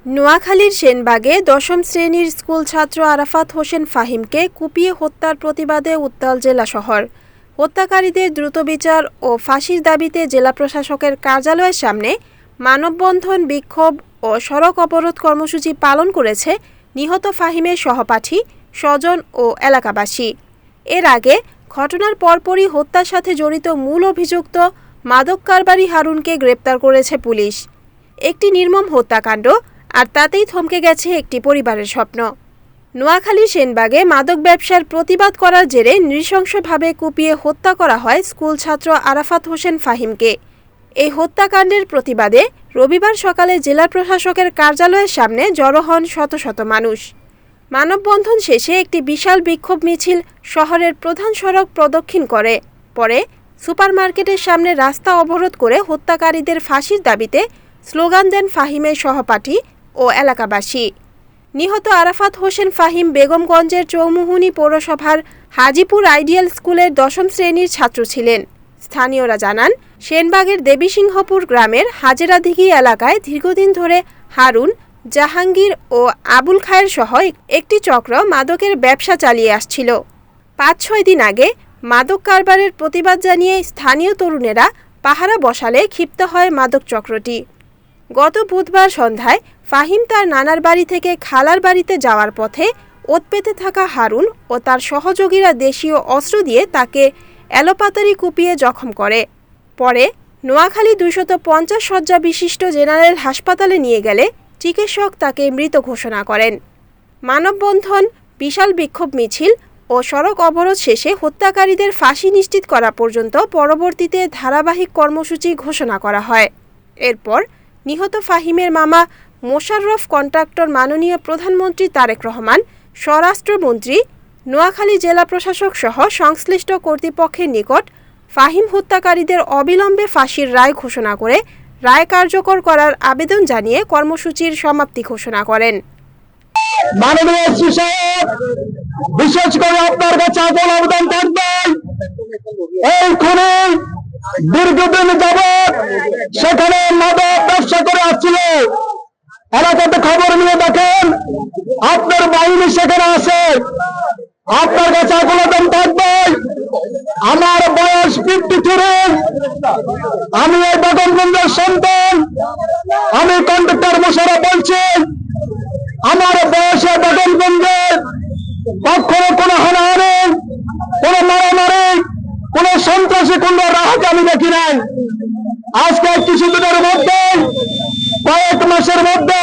নোয়াখালীর সেনবাগে দশম শ্রেণীর স্কুল ছাত্র আরাফাত হোসেন ফাহিমকে কুপিয়ে হত্যার প্রতিবাদে উত্তাল জেলা শহর। হত্যাকারীদের দ্রুত বিচার ও ফাঁসির দাবিতে জেলা প্রশাসকের কার্যালয়ের সামনে মানববন্ধন, বিক্ষোভ ও সড়ক অবরোধ কর্মসূচি পালন করেছে নিহত ফাহিমের সহপাঠী, স্বজন ও এলাকাবাসী। এর আগে ঘটনার পরপরই হত্যার সাথে জড়িত মূল অভিযুক্ত মাদক কারবারি হারুনকে গ্রেপ্তার করেছে পুলিশ। একটি নির্মম হত্যাকাণ্ড, আর তাতেই থমকে গেছে একটি পরিবারের স্বপ্ন। নোয়াখালী সেনবাগে মাদক ব্যবসার প্রতিবাদ করার জেরে নৃশংসভাবে কুপিয়ে হত্যা করা হয় স্কুল ছাত্র আরাফাত হোসেন ফাহিমকে। এই হত্যাকাণ্ডের প্রতিবাদে রবিবার সকালে জেলা প্রশাসকের কার্যালয়ের সামনে জড়ো হন শত শত মানুষ। মানববন্ধন শেষে একটি বিশাল বিক্ষোভ মিছিল শহরের প্রধান সড়ক প্রদক্ষিণ করে। পরে সুপারমার্কেটের সামনে রাস্তা অবরোধ করে হত্যাকারীদের ফাঁসির দাবিতে স্লোগান দেন ফাহিমের সহপাঠী ও এলাকাবাসী। নিহত আরাফাত হোসেন ফাহিম বেগমগঞ্জের চৌমুহনী পৌরসভার হাজিপুর আইডিয়াল স্কুলের দশম শ্রেণীর ছাত্র ছিলেন। স্থানীয়রা জানান, সেনবাগের দেবীসিংহপুর গ্রামের হাজেরাদিঘি এলাকায় দীর্ঘদিন ধরে হারুন, জাহাঙ্গীর ও আবুল খায়ের সহ একটি চক্র মাদকের ব্যবসা চালিয়ে আসছিল। ৫-৬ দিন আগে মাদক কারবারের প্রতিবাদ জানিয়ে স্থানীয় তরুণেরা পাহারা বসালে ক্ষিপ্ত হয় মাদক চক্রটি। গত বুধবার সন্ধ্যায় ফাহিম তার নানার বাড়ি থেকে খালার বাড়িতে যাওয়ার পথে ওৎ পেতে থাকা হারুন ও তার সহযোগীরা দেশীয় অস্ত্র দিয়ে তাকে এলোপাতাড়ি কুপিয়ে জখম করে। পরে নোয়াখালী ২৫০ শয্যা বিশিষ্ট জেনারেল হাসপাতালে নিয়ে গেলে চিকিৎসক তাকে মৃত ঘোষণা করেন। মানববন্ধন, বিশাল বিক্ষোভ মিছিল ও সড়ক অবরোধ শেষে হত্যাকারীদের ফাঁসি নিশ্চিত করা পর্যন্ত পরবর্তীতে ধারাবাহিক কর্মসূচি ঘোষণা করা হয়। এরপর নিহত ফাহিমের মামা মোশাররফ কন্ট্রাক্টর, মাননীয় প্রধানমন্ত্রী তারেক রহমান, স্বরাষ্ট্রমন্ত্রী, নোয়াখালী জেলা প্রশাসক সহ সংশ্লিষ্ট কর্তৃপক্ষের নিকট ফাহিম হত্যাকারীদের অবিলম্বে ফাঁসির রায় ঘোষণা করে রায় কার্যকর করার আবেদন জানিয়ে কর্মসূচির সমাপ্তি ঘোষণা করেন। মাননীয় এসপি সাহেব, বিশেষ করে আপনার কাছে আকুল আবেদন থাকবে, এই খুনি দীর্ঘদিন যাবৎ সেখানে মাদক ব্যবসা করে আসছিল। এলাকাতে খবর নিয়ে দেখেন আপনার বাহিনী সেখানে আছে। আপনার কাছে আকুল আবেদন থাকবে, আমার বয়স 53, আমি এই বেগমগঞ্জের সন্তান, আমি কন্ট্রাক্টর মোশাররফ বলছি। আমার বয়সে বেগমগঞ্জে কখনো কোনো হানাহানি, কোনো মারামারি, কোনো সন্ত্রাসী, কোনো রাহাকে আমি দেখি নাই। আজকে কিছুদিনের মধ্যে, কয়েক মাসের মধ্যে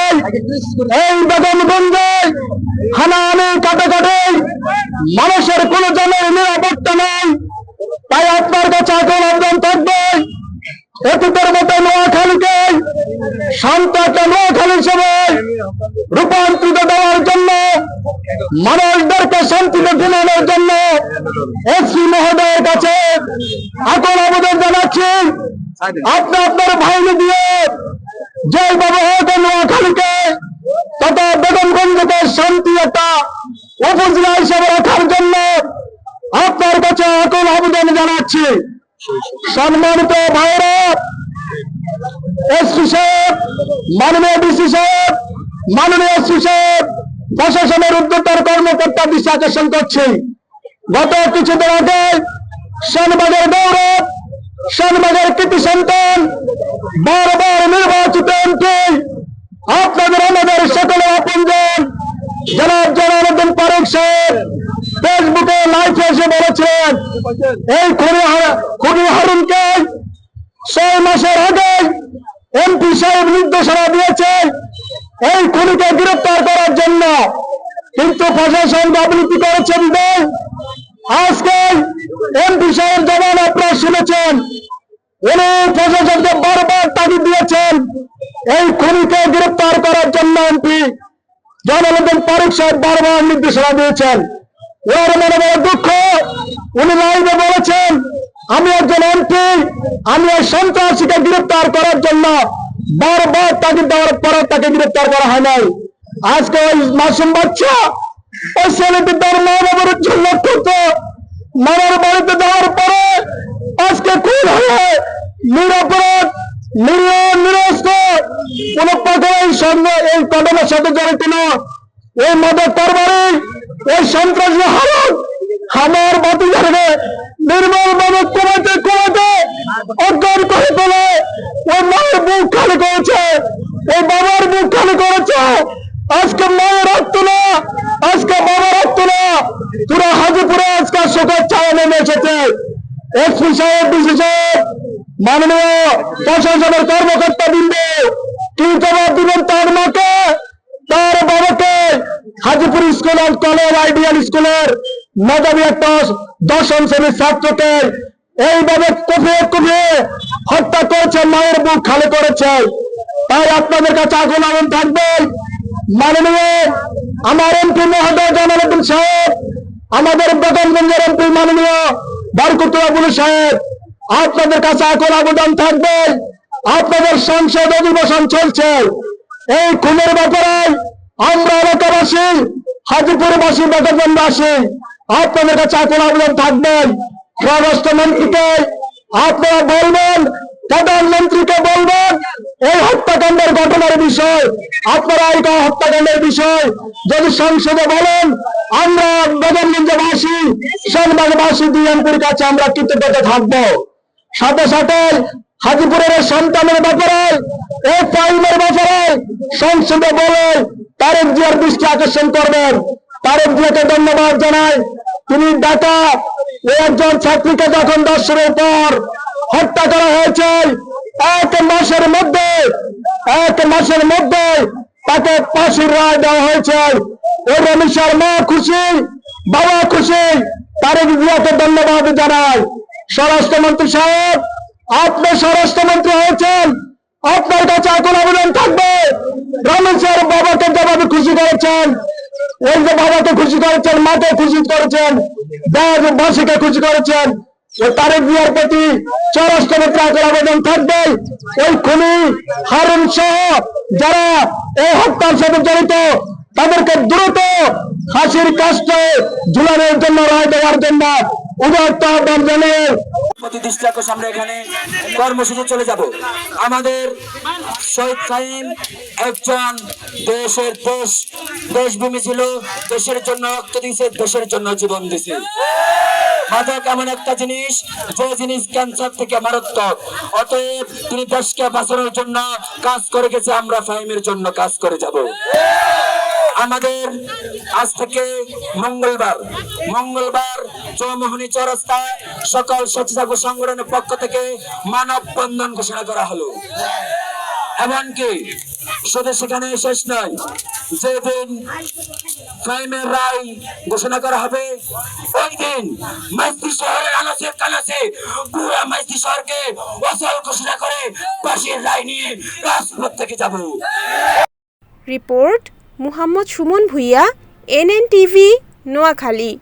এই বেগমগঞ্জে হানাহানি, কাটাকাটি, মানুষের কোনো জনের নিরাপত্তা নেই। তাই আপনার কাছে আকুল আবেদন থাকবে, অতীতের মতো নোয়াখালীকে শান্ত একটা নোয়াখালী হিসেবে রূপান্তরিত দেওয়ার জন্য, মানুষদেরকে শান্তিতে ঘুমানোর জন্য এসপি মহোদয়ের কাছে আকুল আবেদন জানাচ্ছি। আপনি আপনার বাহিনী দিয়ে যেভাবে হয়তো নোয়াখালীকে তথা বেগমগঞ্জকে শান্তি একটা উপজেলা হিসেবে রাখার জন্য আপনার কাছে আকুল আবেদন জানাচ্ছি। সম্মানিত ভাইরা, এসপি সাহেব, মাননীয় ডিসি সাহেব, মাননীয় এসপি সাহেব, প্রশাসনের উদ্যোক্তার কর্মকর্তা দৃষ্টি আকর্ষণ করছি। গত কিছুদিন আগে সেনবাগের গৌরব, সেনবাগের কৃতি সন্তান, বারবার নির্বাচিত এমপি, আপনাদের আমাদের সকলের আপনজন জনাব জলালউদ্দিন ফারুক সাহেব ফেসবুকে লাইভে এসে বলেছিলেন, এই খুনি হারুনকে 6 মাসের আগে এমপি সাহেব নির্দেশনা দিয়েছে এই খুনিকে গ্রেফতার করার জন্য, কিন্তু প্রশাসন গাফিলতি করেছেন। আজকে এমপি সাহেব জবান আপনারা শুনেছেন, উনি প্রশাসনকে বারবার তাগিদ দিয়েছেন এই খুনিকে গ্রেফতার করার জন্য। এমপি জলালউদ্দিন ফারুক সাহেব বারবার নির্দেশনা দিয়েছেন। ওর মনে বড় দুঃখ, উনি লাইভে বলেছেন, আমি একজন এমপি, আমি এই সন্ত্রাসীকে গ্রেফতার করার জন্য বারবার তাগিদ দেওয়ার পরে তাকে গ্রেফতার করা হয় নাই। আজকে ওই মাসুম বাচ্চা, ওই ছেলেটি তার মা বাবার জন্য করতো, মামার বাড়িতে যাওয়ার পরে আজকে খুন হয়ে নিরাপরাধ নিরীহ নিরস্ত কোন পাগলের সঙ্গে এই ঘটনার সাথে জড়িত না। এই মাদক কারবারি, এই সন্ত্রাসী হারত আমার বাতিজারকে নির্মল ভাবে কমাতে কমাতে অজ্ঞান করে তোলে। ওই মায়ের বুক খালি করেছে, ওই বাবার বুক খালি করেছে। আজকে মায়ের রক্ত না, আজকে বাবার রক্ত না, পুরো হাজিপুরে আজকে শোকের ছায়া নেমে এসেছে। এসপি সাহেব, ডিসি সাহেব, মাননীয় প্রশাসনের কর্মকর্তা বৃন্দ কি জবাব দিবেন তার মাকে, তার বাবাকে? Hajipur school and college ideal স্কুলের মেধাবী একটা 10ম শ্রেণীর ছাত্রকে এইভাবে কুপিয়ে কুপিয়ে হত্যা করেছে, মায়ের বুক খালি করেছে। তাই আপনাদের কাছে আগুন আগুন থাকবে। মাননীয় আমার এমপি মহোদয় জালালউদ্দিন সাহেব, আমাদের বেগমগঞ্জের এমপি মাননীয় বরকতুল্লাহ বুলু সাহেব, আপনাদের কাছে আগুন আবেদন থাকবে। আপনাদের সংসদ অধিবেশন চলছে, এই খুনের ব্যাপারে আমরা এলাকাবাসী, হাজিপুরবাসী, বেগমগঞ্জবাসী আপনাদের কাছে আগুন আবেদন থাকবেন। স্বরাষ্ট্রমন্ত্রীকে আপনারা বলবেন, প্রধানমন্ত্রীকে বলবেন, এই হত্যাকাণ্ডের ঘটনার বিষয়, আপনারা এই হত্যাকাণ্ডের বিষয় যদি সংসদে বলেন, আমরা বেগমগঞ্জবাসী, শাহবাগবাসী বিএনপির কাছে আমরা কৃতজ্ঞতা থাকবো। সাথে সাথে হাজিপুরের সন্তানের ব্যাপারে, এই ফাইলের ব্যাপারে সংসদে বলে তারেক জিয়ার দৃষ্টি আকর্ষণ করবেন। তারেক জিয়াকে ধন্যবাদ জানাই। তিনি ঢাকা একজন ছাত্রীকে যখন 10-এর পর হত্যা করা হয়েছে, 1 মাসের মধ্যে তাকে ফাঁসির রায় দেওয়া হয়েছে। ওই রমেশার মা খুশি, বাবা খুশি, তারেক জিয়াকে ধন্যবাদ জানাই। স্বরাষ্ট্রমন্ত্রী সাহেব, আপনি স্বরাষ্ট্রমন্ত্রী হয়েছেন, আপনার কাছে আকুল আবেদন থাকবে। রমেশের বাবাকে যেভাবে খুশি করেছেন, ওই যে বাবাকে খুশি করেছেন, মাকে খুশি করেছেন, দেশবাসীকে খুশি করেছেন, ওই তারেক জিয়ার প্রতি স্বরাষ্ট্রমন্ত্রী আকুল আবেদন থাকবে। ওই খুনি হারুন সহ যারা এই হত্যার সাথে জড়িত তাদেরকে দ্রুত ফাঁসির কাস্টে ঝুলানোর জন্য, রায় দেওয়ার জন্য উদারতা আহ্বান জানিয়ে দৃষ্টি আকর্ষণ আমরা এখানে কর্মসূচি চলে যাব। আমাদের শহীদ ফাহিম একজন দেশভূমি ছিল, দেশের জন্য রক্ত দিয়েছে, দেশের জন্য জীবন দিয়েছে। মাদক এমন একটা জিনিস, যে জিনিস ক্যান্সার থেকে মারাত্মক। অতএব তিনি দেশকে বাঁচানোর জন্য কাজ করে গেছে, আমরা ফাহিমের জন্য কাজ করে যাব। আমাদের আজ থেকে মঙ্গলবার চৌমোহনী চৌরাস্তায় সকল স্বেচ্ছাসেবক সংগঠনের পক্ষ থেকে মানববন্ধন ঘোষণা করা হলো। এমনকি শুধু সেখানে শেষ নয়, যেদিন ফাহিমের রায় ঘোষণা করা হবে, ওই দিন মাইজদি শহরের আনাচে কানাচে পুরা মাইজদি শহরকে অচল ঘোষণা করে ফাঁসির রায় নিয়ে রাজপথ থেকে যাব। Report Muhammad Suman Bhuiyan, NNTV, Noakhali.